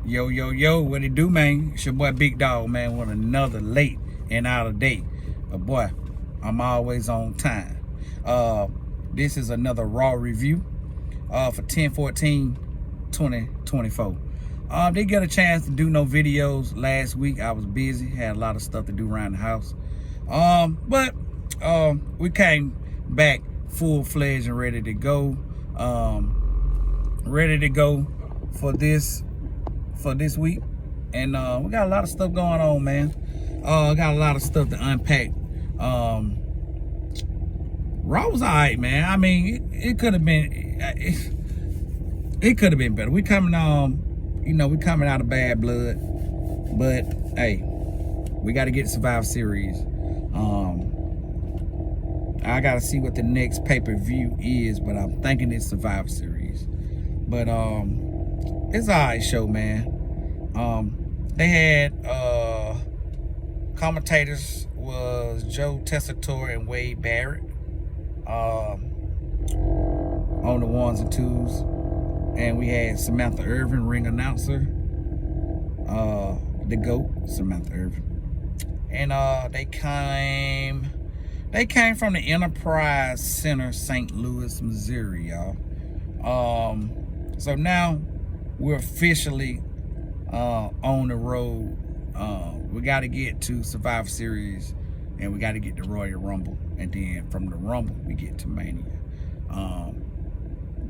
Yo, yo, yo, what it do, man? It's your boy Big Dog, man, with another late and out of date. But boy, I'm always on time. This is another Raw review for 10/14/2024. Didn't get a chance to do no videos last week. I was busy, had a lot of stuff to do around the house. But we came back full-fledged and ready to go. Ready to go for this week, and we got a lot of stuff going on, man. Got a lot of stuff to unpack. Raw was alright, man. I mean, it could have been better. We coming we coming out of bad blood, but hey, we got to get Survivor Series. I got to see what the next pay-per-view is, but I'm thinking it's Survivor Series. But it's an alright show, man. They had commentators was Joe Tessitore and Wade Barrett on the ones and twos, and we had Samantha Irvin, ring announcer, the GOAT, Samantha Irvin, and they came from the Enterprise Center, St. Louis, Missouri, y'all. So now we're officially on the road. We got to get to Survivor Series, and we got to get to Royal Rumble, and then from the Rumble we get to Mania.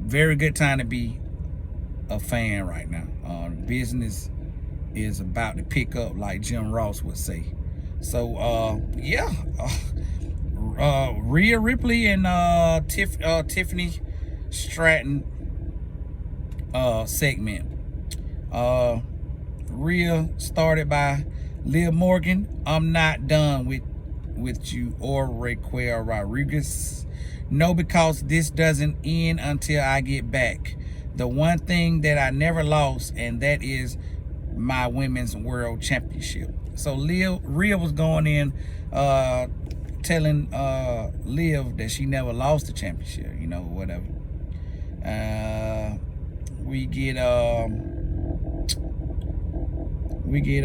Very good time to be a fan right now. Business is about to pick up, like Jim Ross would say. So yeah, Rhea Ripley and Tiffany Stratton segment. Rhea started by Liv Morgan. I'm not done with you or Raquel Rodriguez. No, because this doesn't end until I get back. The one thing that I never lost, and that is my women's world championship. So Rhea was going in telling Liv that she never lost the championship, whatever. We get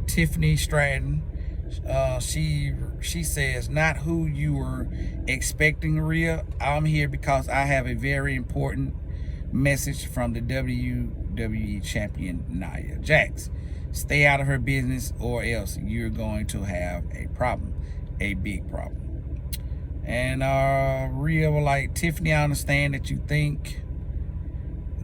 Tiffany Stratton. She says, not who you were expecting, Rhea. I'm here because I have a very important message from the WWE champion Nia Jax. Stay out of her business or else you're going to have a problem, a big problem. And Rhea was like, Tiffany, I understand that you think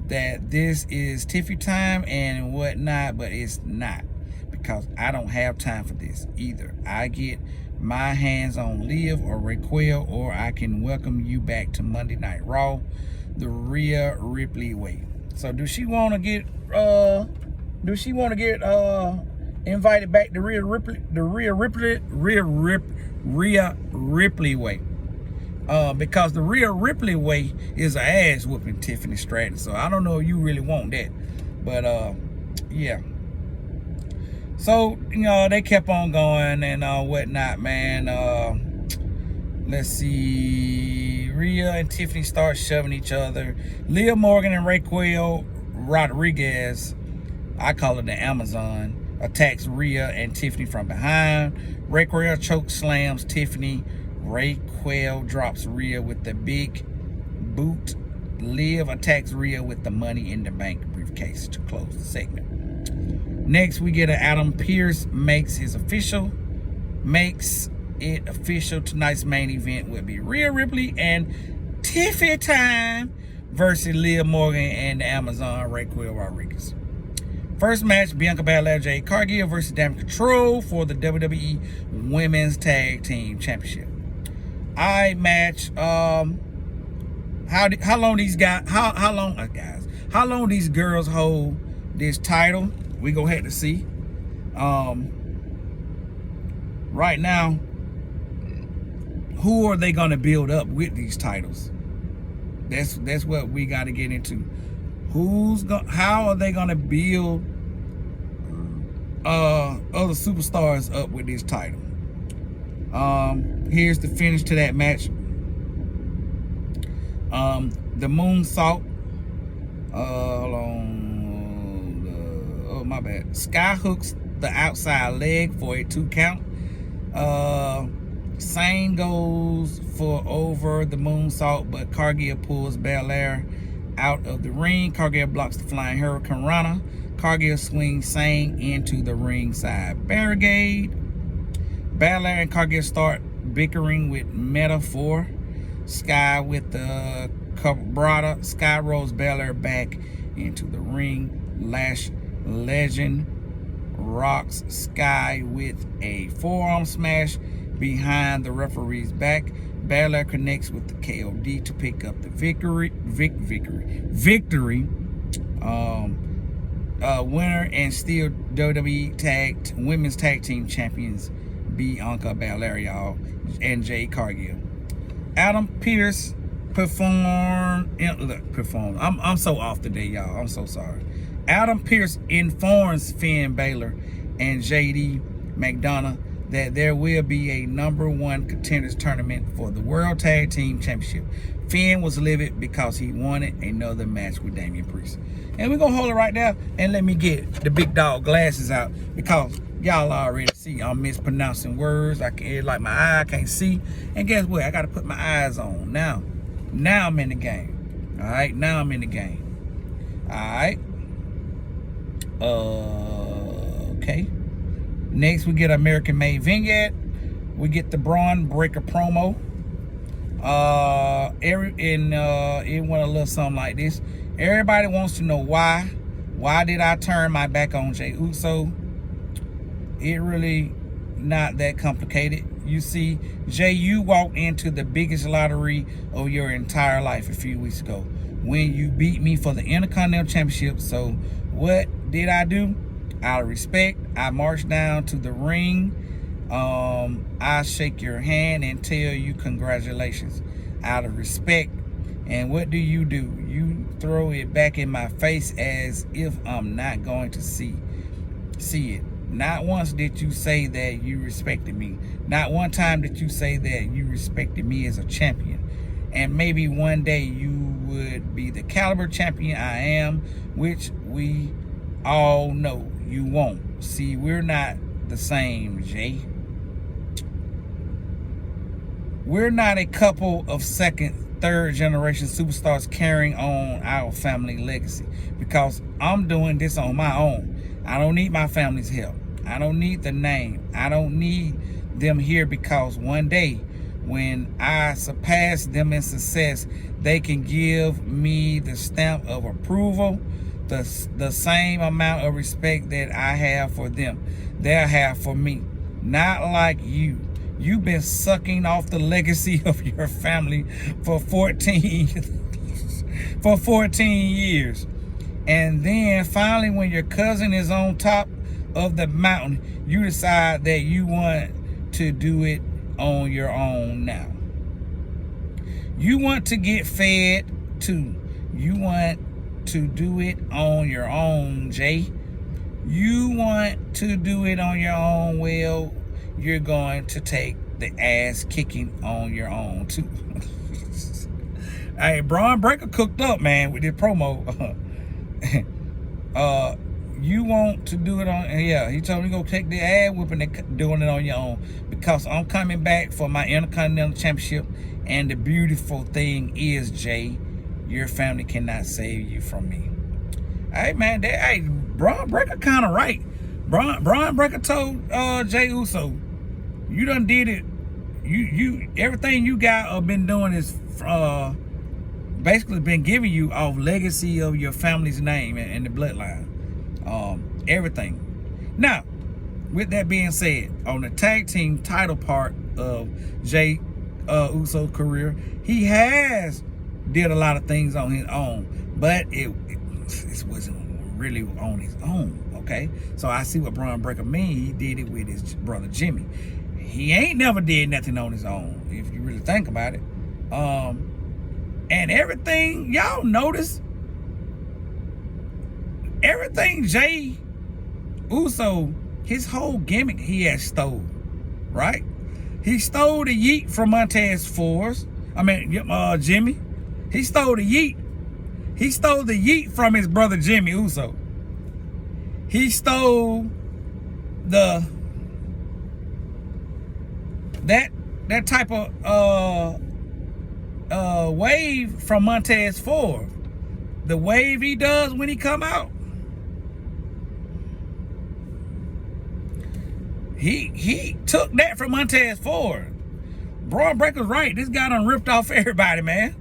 that this is Tiffy time and whatnot, but it's not, because I don't have time for this either. I get my hands on Liv or Raquel, or I can welcome you back to Monday Night Raw the Rhea Ripley way. So does she want to get invited back to Rhea Ripley way? Because the Rhea Ripley way is an ass whooping Tiffany Stratton. So I don't know if you really want that. But yeah. So, they kept on going and whatnot, man. Let's see. Rhea and Tiffany start shoving each other. Liv Morgan and Raquel Rodriguez, I call it the Amazon, attacks Rhea and Tiffany from behind. Raquel choke slams Tiffany. Raquel drops Rhea with the big boot. Liv attacks Rhea with the Money in the Bank briefcase to close the segment. Next, we get Adam Pearce makes it official. Tonight's main event will be Rhea Ripley and Tiffy time versus Liv Morgan and the Amazon Raquel Rodriguez. First match, Bianca Belair, Jade Cargill versus Damage Control for the WWE Women's Tag Team Championship. Match. How long these girls hold this title? We gonna have to see. Right now, who are they gonna build up with these titles? That's what we got to get into. How are they gonna build other superstars up with this title? Here's the finish to that match. The moonsault. Hold on. my bad. Sky hooks the outside leg for a 2 count. Sane goes for over the moonsault, but Cargill pulls Belair out of the ring. Cargill blocks the flying Hurricane Rana. Cargill swings Sane into the ringside barricade. Belair and Cargill start bickering with Metaphor. Sky with the cabrada. Sky rolls Belair back into the ring. Lash Legend rocks Sky with a forearm smash behind the referee's back. Belair connects with the KOD to pick up the victory. Winner and still WWE Women's Tag Team Champions Bianca Belair, y'all, and Jade Cargill. Adam Pearce performed. I'm so off today, y'all. I'm so sorry. Adam Pearce informs Finn Balor and JD McDonough that there will be a #1 contenders tournament for the World Tag Team Championship. Finn was livid because he wanted another match with Damian Priest. And we're going to hold it right there and let me get the big dog glasses out, because y'all already see I'm mispronouncing words. Like my eye, I can't see. And guess what? I got to put my eyes on now. Now I'm in the game. All right? Now I'm in the game. All right? Okay. Next, we get American-made vignette. We get the Braun Breaker promo. It went a little something like this. Everybody wants to know why. Why did I turn my back on Jey Uso? It really not that complicated. You see, Jey, you walked into the biggest lottery of your entire life a few weeks ago when you beat me for the Intercontinental Championship. So what did I do? Out of respect, I marched down to the ring. I shake your hand and tell you congratulations out of respect. And what do? You throw it back in my face as if I'm not going to see it. Not once did you say that you respected me. Not one time did you say that you respected me as a champion. And maybe one day you would be the caliber champion I am, which we all know you won't. See, we're not the same, Jey. We're not a couple of second, third generation superstars carrying on our family legacy, because I'm doing this on my own. I don't need my family's help. I don't need the name. I don't need them here, because one day when I surpass them in success, they can give me the stamp of approval, the same amount of respect that I have for them, they'll have for me. Not like you. You've been sucking off the legacy of your family for 14 years. And then finally, when your cousin is on top of the mountain, you decide that you want to do it on your own now. You want to get fed too. You want to do it on your own, Jey. You want to do it on your own. Well, you're going to take the ass kicking on your own too. Hey, Braun Breaker cooked up, man, with this promo. You want to do it on, yeah, he told me go take the ass whipping and doing it on your own, because I'm coming back for my Intercontinental Championship. And the beautiful thing is, Jey, your family cannot save you from me. Hey, man, Braun Breaker kind of right. Braun Breaker told Jey Uso, you done did it. You everything you got been doing is basically been giving you off legacy of your family's name and the bloodline. Everything. Now, with that being said, on the tag team title part of Jey Uso's career, he has did a lot of things on his own, but it wasn't really on his own. Okay, so I see what Braun Breaker mean. He did it with his brother Jimmy. He ain't never did nothing on his own, if you really think about it. And everything y'all notice, everything Jey Uso, his whole gimmick, he has stole, right? He stole the yeet from Montez Ford. Jimmy. He stole the yeet. He stole the yeet from his brother Jimmy Uso. he stole that type of wave from Montez Ford. The wave he does when he come out. He took that from Montez Ford. Braun Breaker's right. This guy done ripped off everybody, man.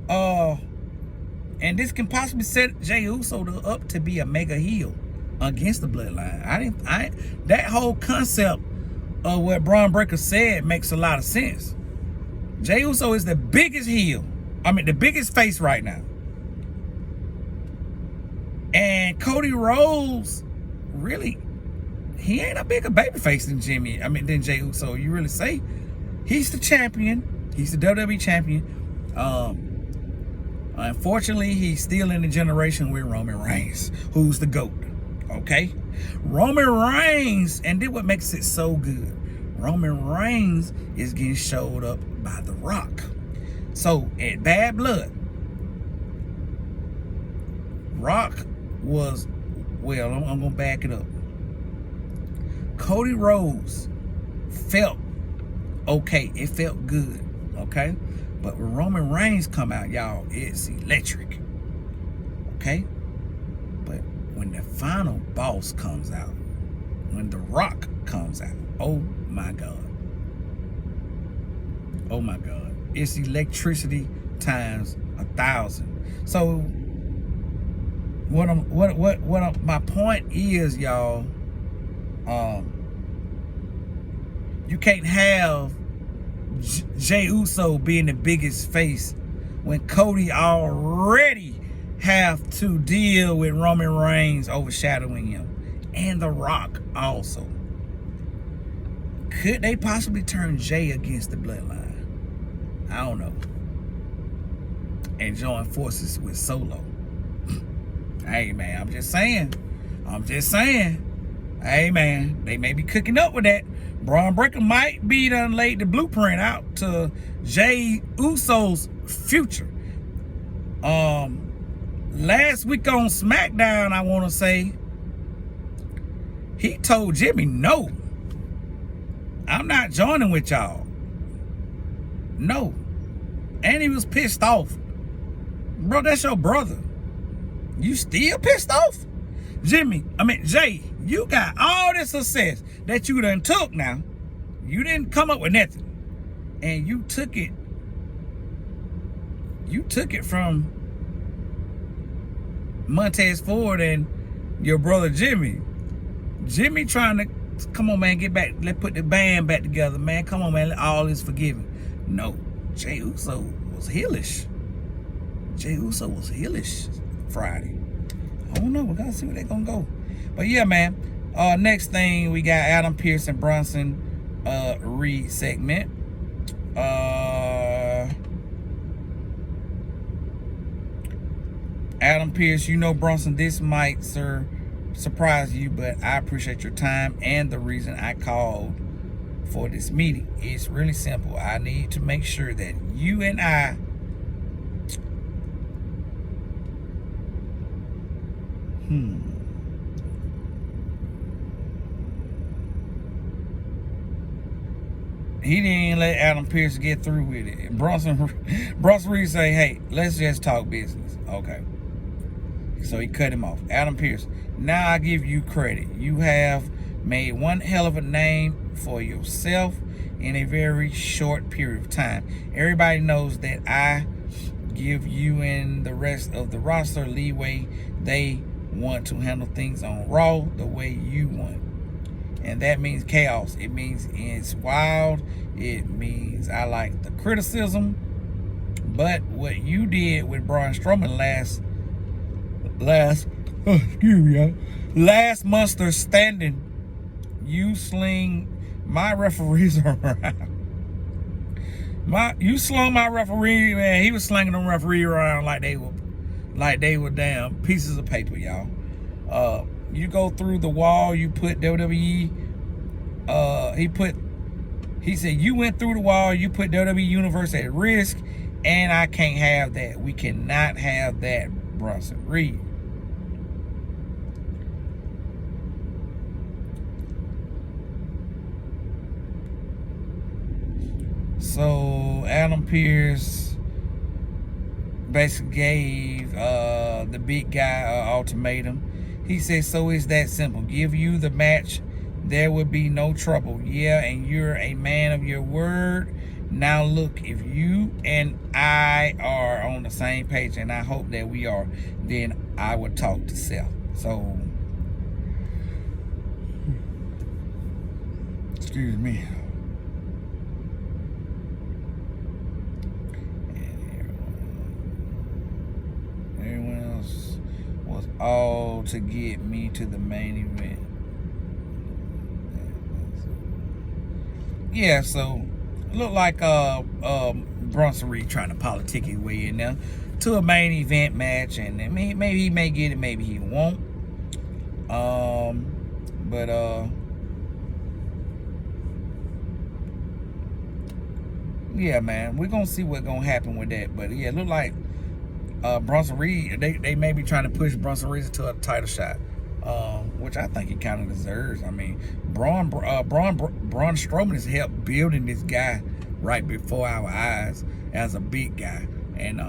And this can possibly set Jey Uso up to be a mega heel against the Bloodline. That whole concept of what Braun Breaker said makes a lot of sense. Jey Uso is the biggest heel. I mean, the biggest face right now. And Cody Rhodes, really, he ain't a bigger babyface than Jey Uso. You really say he's the champion. He's the WWE champion. Unfortunately, he's still in the generation with Roman Reigns, who's the GOAT. Okay, Roman Reigns, and then what makes it so good? Roman Reigns is getting showed up by The Rock. So at Bad Blood, Rock was, well, I'm gonna back it up. Cody Rhodes felt okay. It felt good. Okay, but when Roman Reigns come out, y'all, it's electric. Okay, but when the final boss comes out, when The Rock comes out, oh my God. Oh my God. It's electricity times 1,000. So my point is, y'all, you can't have Jey Uso being the biggest face when Cody already have to deal with Roman Reigns overshadowing him, and The Rock also. Could they possibly turn Jey against the Bloodline? I don't know. And join forces with Solo. Hey man, I'm just saying. Hey man, they may be cooking up with that. Braun Breaker might be done laid the blueprint out to Jey Uso's future. Last week on SmackDown, I want to say, he told Jimmy, no, I'm not joining with y'all. No. And he was pissed off. Bro, that's your brother. You still pissed off? Jey, you got all this success that you done took now. You didn't come up with nothing. And you took it from Montez Ford and your brother Jimmy. Jimmy trying to, come on man, get back. Let's put the band back together, man. Come on, man. All is forgiven. No. Jey Uso was heelish. Jey Uso was heelish Friday. I don't know. We gotta see where they're gonna go. But yeah, man. Next thing, we got Adam Pearce and Bronson Reed segment. Adam Pearce, you know, Bronson, this might, sir, surprise you, but I appreciate your time and the reason I called for this meeting. It's really simple. I need to make sure that you and I he didn't let Adam Pearce get through with it. Bronson Reed say, hey, let's just talk business. Okay. So he cut him off. Adam Pearce, now I give you credit. You have made one hell of a name for yourself in a very short period of time. Everybody knows that I give you and the rest of the roster leeway. They want to handle things on Raw the way you want. And that means chaos. It means it's wild. It means I like the criticism. But what you did with Braun Strowman last Monster standing, you sling my referees around. You slung my referee, man. He was slinging them referee around like they were damn pieces of paper, y'all. You go through the wall, you put WWE, he said you went through the wall, you put WWE Universe at risk, and I can't have that. We cannot have that, Bronson Reed. So Adam Pearce basically gave the big guy an ultimatum. He said, so it's that simple. Give you the match, there will be no trouble. Yeah, and you're a man of your word. Now look, if you and I are on the same page, and I hope that we are, then I would talk to Seth. So, excuse me. Everyone else was all to get me to the main event. Yeah, so look like Bronson Reed trying to politic his way in there to a main event match, and maybe he may get it, maybe he won't. But yeah, man, we're gonna see what's gonna happen with that. But yeah, it look like Bronson Reed, they may be trying to push Bronson Reed to a title shot, which I think he kind of deserves. I mean, Braun Strowman has helped building this guy right before our eyes as a big guy, and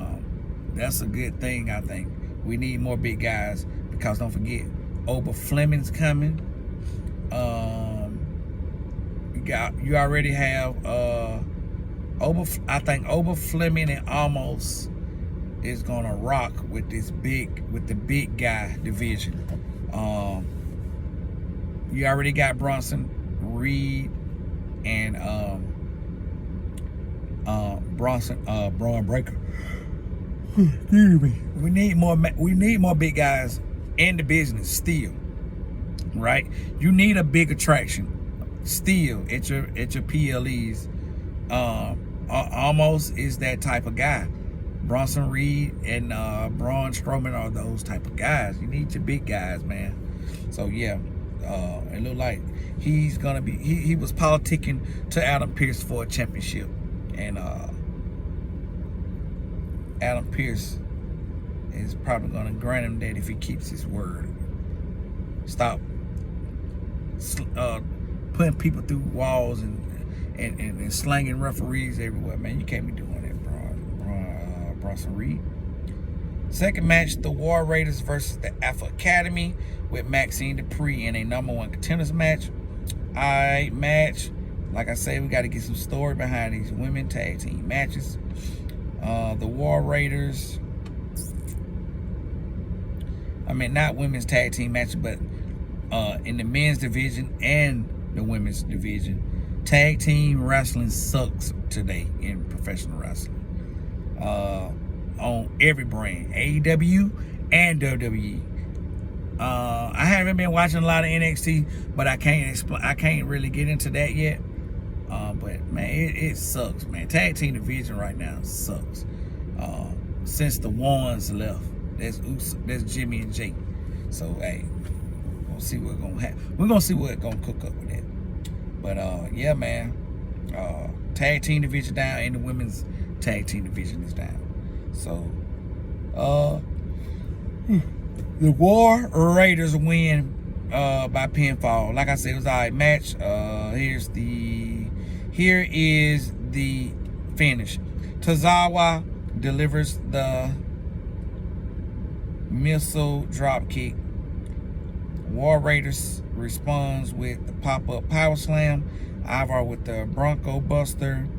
that's a good thing. I think we need more big guys, because don't forget, Oba Fleming's coming. You already have I think Oba Fleming and Almost is gonna rock with the big guy division. You already got Bronson Reed and Braun Breaker. Excuse me. We need more big guys in the business still, right? You need a big attraction still at your PLEs. Almost is that type of guy. Bronson Reed and Braun Strowman are those type of guys. You need your big guys, man. So yeah, it looked like he's gonna be. He was politicking to Adam Pearce for a championship, and Adam Pearce is probably gonna grant him that if he keeps his word. Stop putting people through walls and slanging referees everywhere, man. You can't be doing that, Bronson Reed. Second match, the War Raiders versus the Alpha Academy with Maxine Dupree in a #1 contenders match. Match. Like I say, we got to get some story behind these women tag team matches. The War Raiders, I mean, not women's tag team matches, but in the men's division and the women's division, tag team wrestling sucks today in professional wrestling. On every brand, AEW and WWE. I haven't been watching a lot of NXT, but I can't really get into that yet. But man, it sucks, man. Tag team division right now sucks. Since the ones left, there's Jimmy and Jake. So hey, we'll see what's gonna happen. We're gonna see what's gonna cook up with that. But yeah, man. Tag team division down, and the women's tag team division is down. So the War Raiders win by pinfall. Like I said, it was an alright match. Here is the finish. Tozawa delivers the missile drop kick. War Raiders responds with the pop-up power slam. Ivar with the Bronco Buster.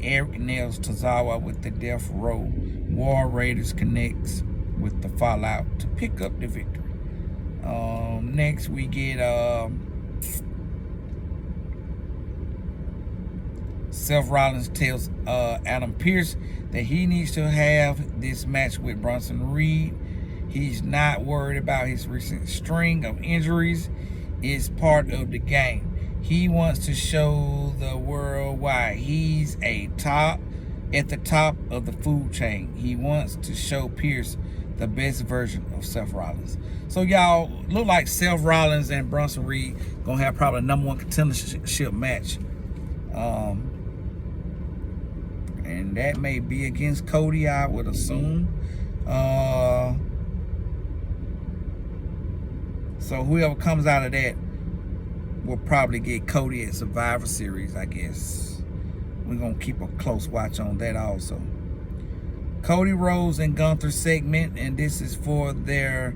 Eric nails Tozawa with the Death Row. War Raiders connects with the Fallout to pick up the victory. Next we get Seth Rollins tells Adam Pearce that he needs to have this match with Bronson Reed. He's not worried about his recent string of injuries. It's part of the game. He wants to show the world why he's at the top of the food chain. He wants to show Pearce the best version of Seth Rollins. So y'all, look like Seth Rollins and Bronson Reed gonna have probably a #1 contendership match. And that may be against Cody, I would assume. So whoever comes out of that will probably get Cody at Survivor Series, I guess. we're going to keep a close watch on that also. Cody Rhodes and Gunther segment, and this is for the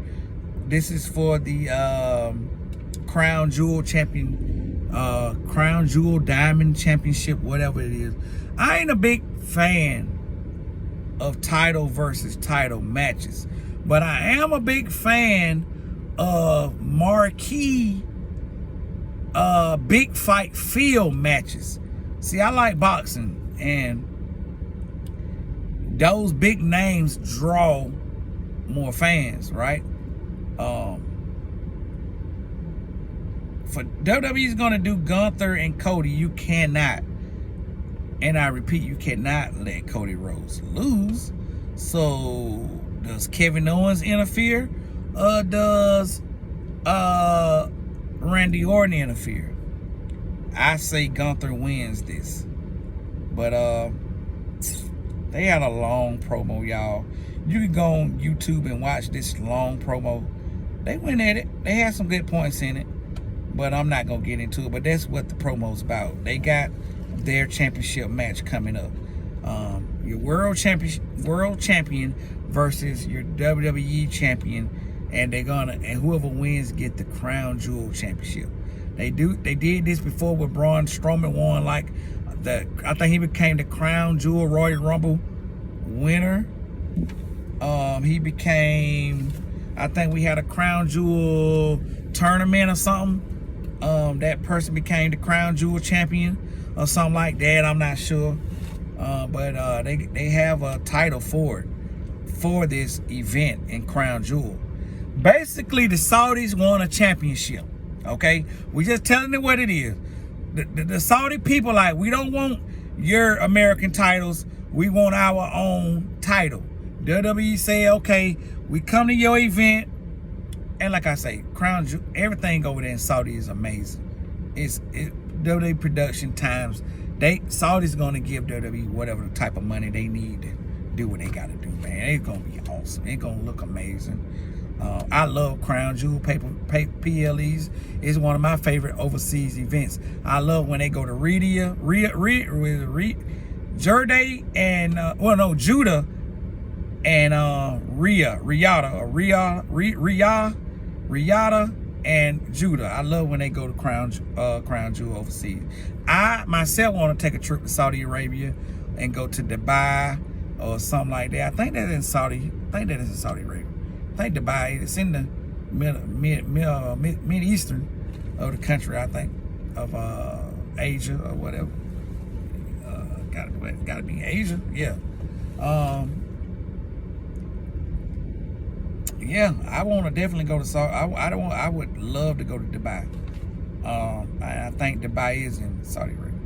Crown Jewel Champion, Crown Jewel Diamond Championship, whatever it is. I ain't a big fan of title versus title matches, but I am a big fan of marquee big fight field matches. See, I like boxing, and those big names draw more fans, right? For WWE's gonna do Gunther and Cody, you cannot, and I repeat, you cannot let Cody Rhodes lose. So does Kevin Owens interfere? Does Randy Orton interfere? I say Gunther wins this. But they had a long promo, y'all. You can go on YouTube and watch this long promo. They went at it. They had some good points in it, but I'm not gonna get into it. But that's what the promo's about. They got their championship match coming up. Your world champion versus your WWE champion, and whoever wins get the Crown Jewel Championship. They did this before with Braun Strowman won, I think he became the Crown Jewel Royal Rumble winner. He became, I think we had a Crown Jewel tournament or something. That person became the Crown Jewel champion or something like that. I'm not sure. But they have a title for this event in Crown Jewel. Basically, the Saudis won a championship. Okay, we just telling it what it is. The Saudi people we don't want your American titles. We want our own title. WWE say, okay, we come to your event, and like I say, Crown Jewel, everything over there in Saudi is amazing. It's WWE production times. Saudi's gonna give WWE whatever the type of money they need to do what they gotta do, man. It's gonna be awesome. It's gonna look amazing. I love Crown Jewel PLEs. It's one of my favorite overseas events. I love when they go to Judah and Riyadh and Judah. I love when they go to Crown Jewel overseas. I myself want to take a trip to Saudi Arabia and go to Dubai or something like that. I think that is in Saudi Arabia. I think Dubai, it's in the mid-eastern of the country, I think, of Asia or whatever. Gotta be Asia, yeah. Yeah, I want to definitely go to Saudi. I would love to go to Dubai. I think Dubai is in Saudi Arabia.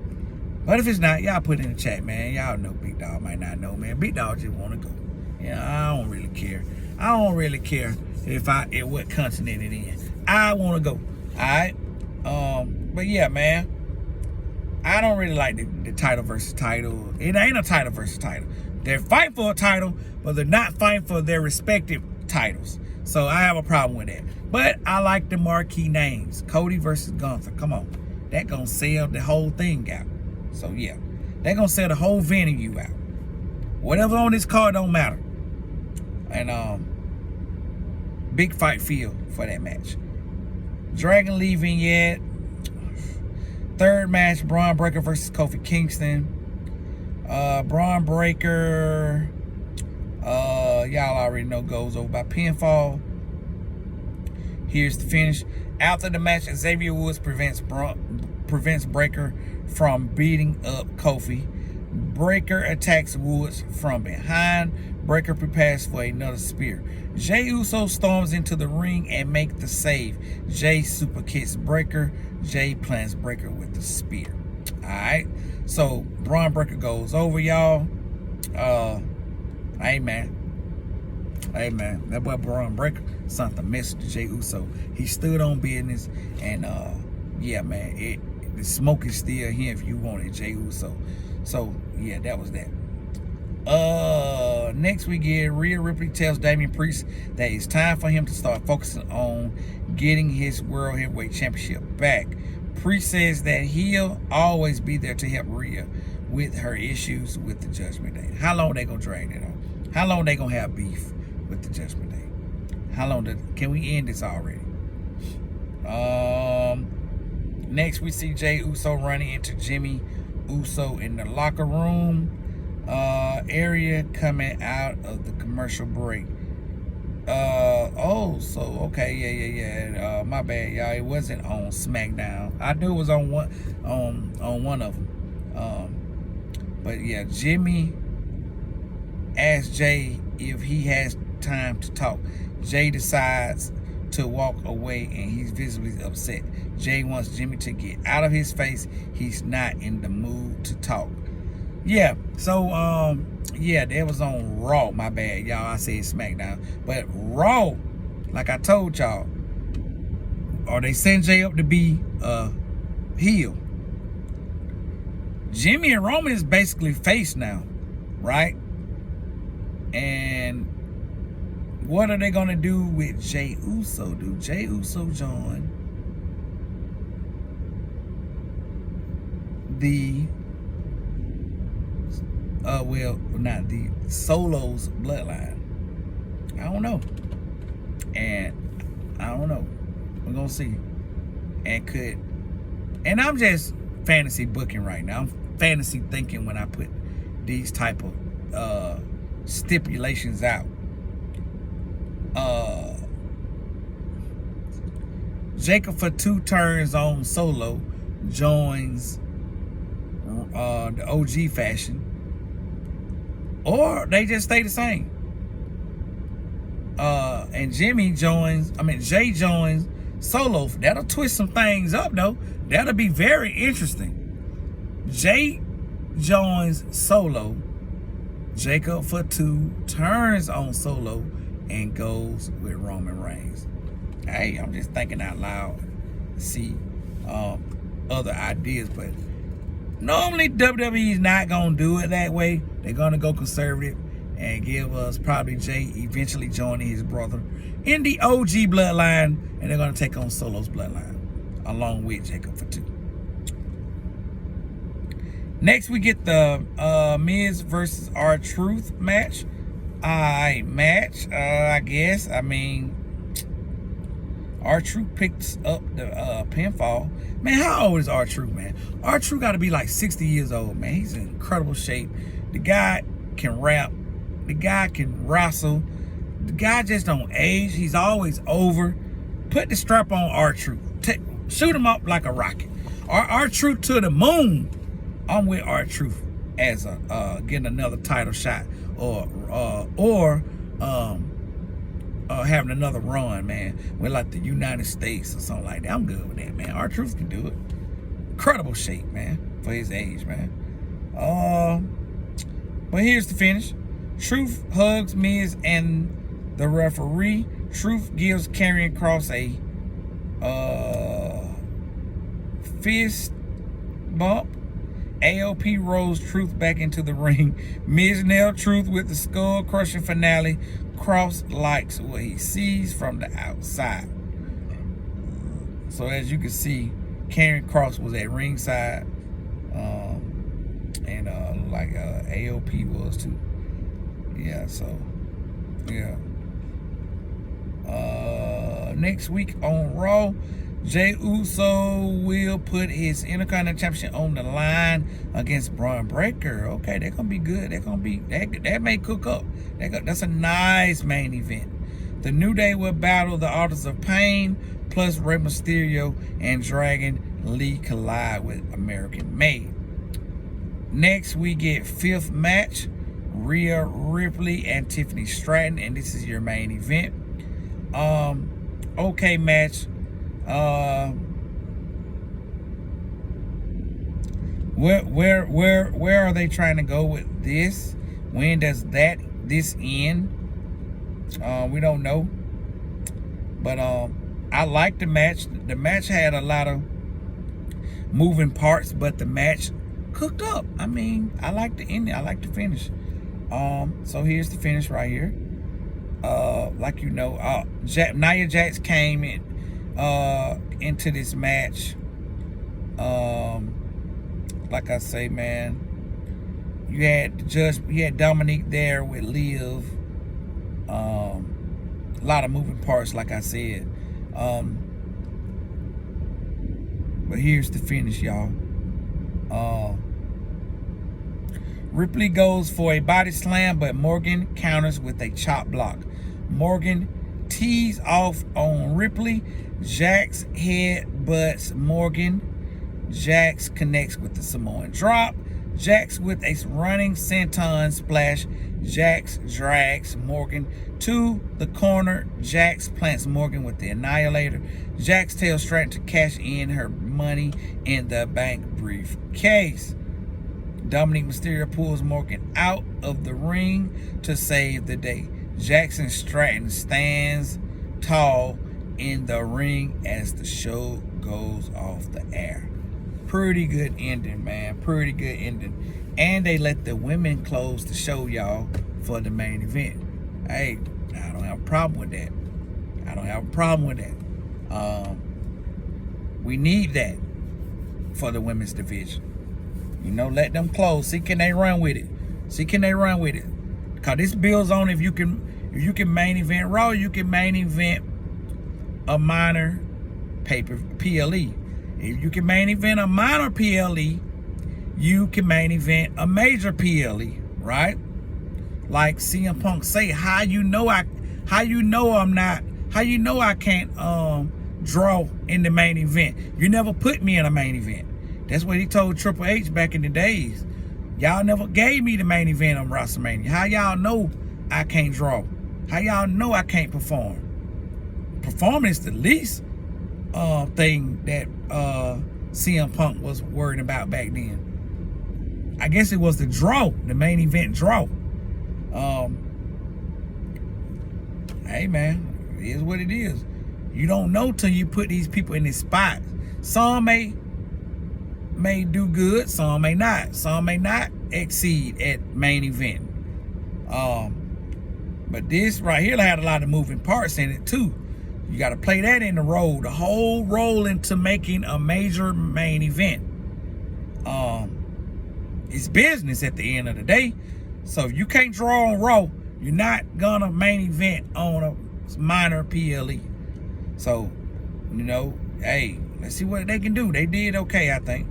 But if it's not, y'all put it in the chat, man. Y'all know Big Dog might not know, man. Big Dog just want to go. Yeah, I don't really care. I don't really care what continent it is. I want to go. Alright? But yeah, man. I don't really like the title versus title. It ain't a title versus title. They're fighting for a title, but they're not fighting for their respective titles. So I have a problem with that. But I like the marquee names. Cody versus Gunther. Come on. That gonna sell the whole thing out. So yeah. They're gonna sell the whole venue out. Whatever on this card don't matter. And big fight field for that match. Dragon Lee vignette. Third match, Braun Breaker versus Kofi Kingston. Braun Breaker, y'all already know, goes over by pinfall. Here's the finish. After the match, Xavier Woods prevents Breaker from beating up Kofi. Breaker attacks Woods from behind. Breaker prepares for another spear. Jey Uso storms into the ring and makes the save. Jey super kicks Breaker. Jey plants Breaker with the spear. Alright. So Braun Breaker goes over, y'all. Amen. That boy Braun Breaker sent the message to Jey Uso. He stood on business, and yeah, man, the smoke is still here if you want it, Jey Uso. So yeah, that was that. Next we get Rhea Ripley tells Damian Priest that it's time for him to start focusing on getting his World Heavyweight Championship back. Priest says that he'll always be there to help Rhea with her issues with the Judgment Day. How long they gonna drag that on? How long they gonna have beef with the Judgment Day? How long can we end this already? Next we see Jey Uso running into Jimmy Uso in the locker room area coming out of the commercial break. Okay, yeah. My bad, y'all. It wasn't on SmackDown. I knew it was on one of them. But yeah, Jimmy asked Jey if he has time to talk. Jey decides to walk away and he's visibly upset. Jey wants Jimmy to get out of his face. He's not in the mood to talk. Yeah, so yeah, that was on Raw. My bad, y'all. I said SmackDown. But Raw, like I told y'all, or they send Jey up to be heel. Jimmy and Roman is basically face now, right? And what are they gonna do with Jey Uso? Do Jey Uso join the well, not the Solo's bloodline? I don't know. And I don't know. We're gonna see. And I'm just fantasy booking right now. I'm fantasy thinking when I put these type of stipulations out. Jacob Fatu turns on Solo, joins the OG fashion, or they just stay the same. And Jey joins Solo. That'll twist some things up though. That'll be very interesting. Jey joins Solo. Jacob Fatu turns on Solo and goes with Roman Reigns. Hey, I'm just thinking out loud. See other ideas, but normally WWE is not gonna do it that way. They're gonna go conservative and give us probably Jey eventually joining his brother in the OG bloodline, and they're gonna take on Solo's bloodline along with Jacob Fatu. Next we get the Miz versus R-Truth match. I guess. I mean, R-Truth picks up the pinfall. Man, how old is R-Truth, man? R-Truth got to be like 60 years old, man. He's in incredible shape. The guy can rap. The guy can wrestle. The guy just don't age. He's always over. Put the strap on R-Truth. Shoot him up like a rocket. R-Truth to the moon. I'm with R-Truth as a getting another title shot or having another run, man, with like the United States or something like that. I'm good with that, man. R-Truth can do it. Incredible shape, man, for his age, man. But here's the finish. Truth hugs Miz and the referee. Truth gives Karrion Kross a fist bump. AOP rolls Truth back into the ring. Miz nailed Truth with the skull crushing finale. Kross likes what he sees from the outside. So as you can see, Karrion Kross was at ringside, and like AOP was too. Yeah, so yeah. Next week on Raw, Jey Uso will put his Intercontinental Championship on the line against Braun Breaker. Okay, they're gonna be good. They're gonna be that may cook up. That's a nice main event. The New Day will battle the Authors of Pain, plus Rey Mysterio and Dragon Lee collide with American Made. Next, we get fifth match, Rhea Ripley and Tiffany Stratton, and this is your main event. Okay match. Where are they trying to go with this? When does this end? We don't know. But I like the match. The match had a lot of moving parts, but the match cooked up. I mean, I like the ending. I like the finish. So here's the finish right here. Like you know, Nia Jax came in into this match. Like I say, man, You had Dominique there with Liv. A lot of moving parts, like I said. But here's the finish, y'all. Ripley goes for a body slam, but Morgan counters with a chop block. Morgan tees off on Ripley. Jax head butts Morgan. Jax connects with the Samoan drop. Jax with a running senton splash. Jax drags Morgan to the corner. Jax plants Morgan with the Annihilator. Jax tells Stratton to cash in her money in the bank briefcase. Dominic Mysterio pulls Morgan out of the ring to save the day. Jackson Stratton stands tall in the ring as the show goes off the air. Pretty good ending, man. Pretty good ending. And they let the women close the show, y'all, for the main event. Hey, I don't have a problem with that. I don't have a problem with that. We need that for the women's division. You know, let them close. See, can they run with it? See, can they run with it? Because this builds on if you can main event Raw, you can main event a minor PLE. If you can main event a minor PLE, you can main event a major PLE, right? Like CM Punk say, how you know I can't draw in the main event. You never put me in a main event. That's what he told Triple H back in the days. Y'all never gave me the main event on WrestleMania. How y'all know I can't draw? How y'all know I can't perform? Performing is the least thing that CM Punk was worried about back then. I guess it was the draw, the main event draw. Hey man, it is what it is. You don't know till you put these people in this spot. Some may do good, some may not. Some may not exceed at main event. But this right here had a lot of moving parts in it too. You got to play that in the role, the whole role into making a major main event. It's business at the end of the day. So if you can't draw on Raw, you're not gonna main event on a minor PLE. So, you know, hey, let's see what they can do. They did okay, I think.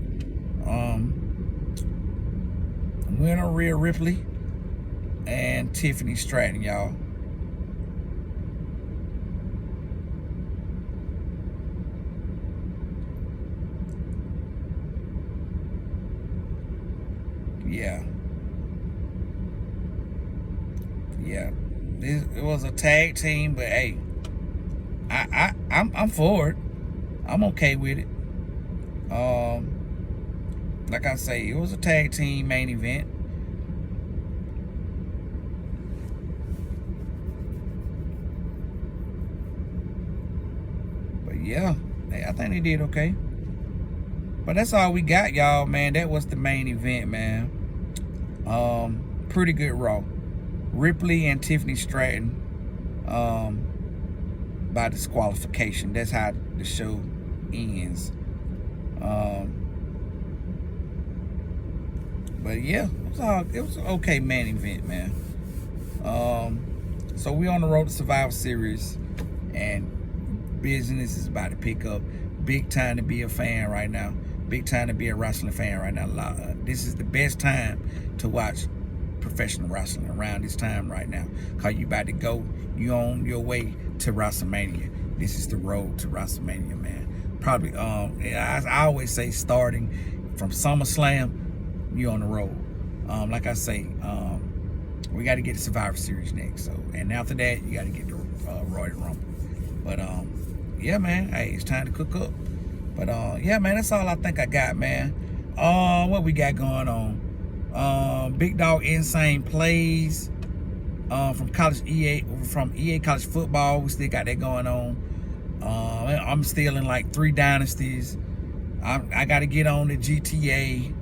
Winner Rhea Ripley and Tiffany Stratton, y'all. Yeah. It was a tag team, but hey, I'm for it. I'm okay with it. Like I say, it was a tag team main event. But yeah, I think they did okay. But that's all we got, y'all, man. That was the main event, man. Pretty good Raw. Ripley and Tiffany Stratton by disqualification. That's how the show ends. But yeah, it was an okay main event, man. So we on the road to Survivor Series, and business is about to pick up. Big time to be a fan right now. Big time to be a wrestling fan right now. This is the best time to watch professional wrestling around this time right now. Cause you about to go, you on your way to WrestleMania. This is the road to WrestleMania, man. Probably, I always say, starting from SummerSlam, you on the road. Like I say, we got to get the Survivor Series next. So, and after that, you got to get the Royal Rumble. But yeah, man. Hey, it's time to cook up. But yeah, man, that's all I think I got, man. What we got going on? Big Dog Insane Plays from EA College Football. We still got that going on. I'm still in like 3 dynasties. I got to get on the GTA.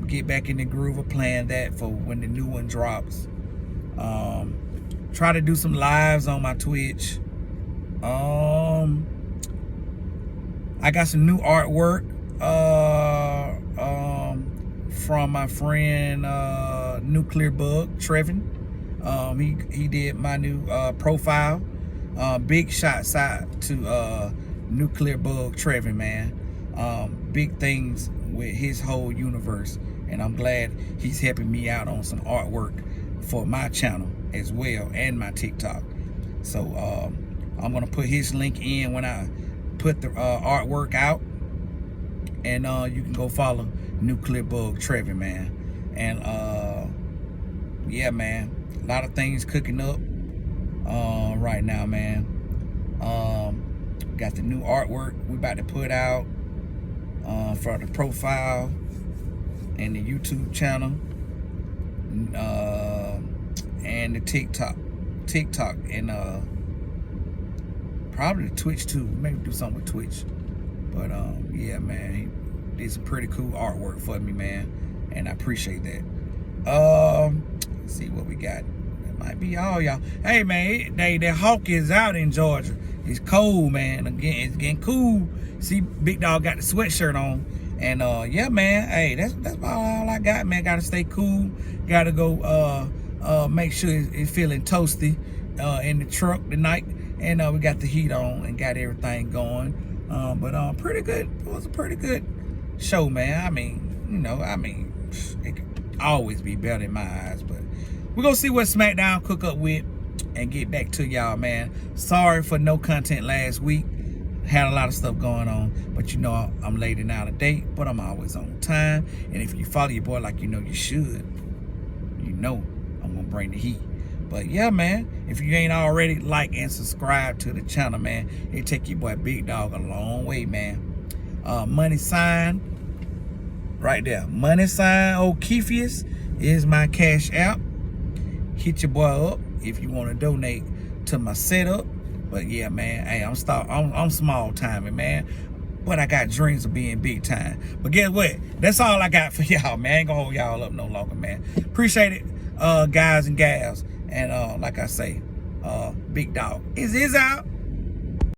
Get back in the groove of playing that for when the new one drops. Try to do some lives on my Twitch. I got some new artwork from my friend Nuclear Bug Trevin. He did my new profile. Big shots out to Nuclear Bug Trevin, man. Big things with his whole universe, and I'm glad he's helping me out on some artwork for my channel as well and my TikTok. So I'm gonna put his link in when I put the artwork out, and you can go follow Nuclear Bug Trevin, man. And yeah, man, a lot of things cooking up right now, man. Got the new artwork we about to put out for the profile and the YouTube channel, and the TikTok, and probably the Twitch too. Maybe do something with Twitch. But yeah, man, he did some pretty cool artwork for me, man, and I appreciate that. Let's see what we got. That might be all, y'all. Hey, man, that hawk is out in Georgia. It's cold, man. Again, it's getting cool. See, Big Dog got the sweatshirt on. And yeah, man, hey, that's about all I got, man. Gotta stay cool. Gotta go make sure it's feeling toasty in the truck tonight. And we got the heat on and got everything going. But pretty good. It was a pretty good show, man. I mean, you know, it could always be better in my eyes. But we're gonna see what SmackDown cook up with and get back to y'all, man. Sorry for no content last week. Had a lot of stuff going on, but you know I'm late and out of date, but I'm always on time. And if you follow your boy like you know you should, you know I'm gonna bring the heat. But yeah, man, if you ain't already, like and subscribe to the channel, man. It take your boy Big Dog a long way, man. Money sign right there. Money sign O'Keefeus is my cash app. Hit your boy up if you want to donate to my setup. But yeah, man, hey, I'm small timing, man. But I got dreams of being big time. But guess what? That's all I got for y'all, man. I ain't gonna hold y'all up no longer, man. Appreciate it, guys and gals. And like I say, Big Dog is out.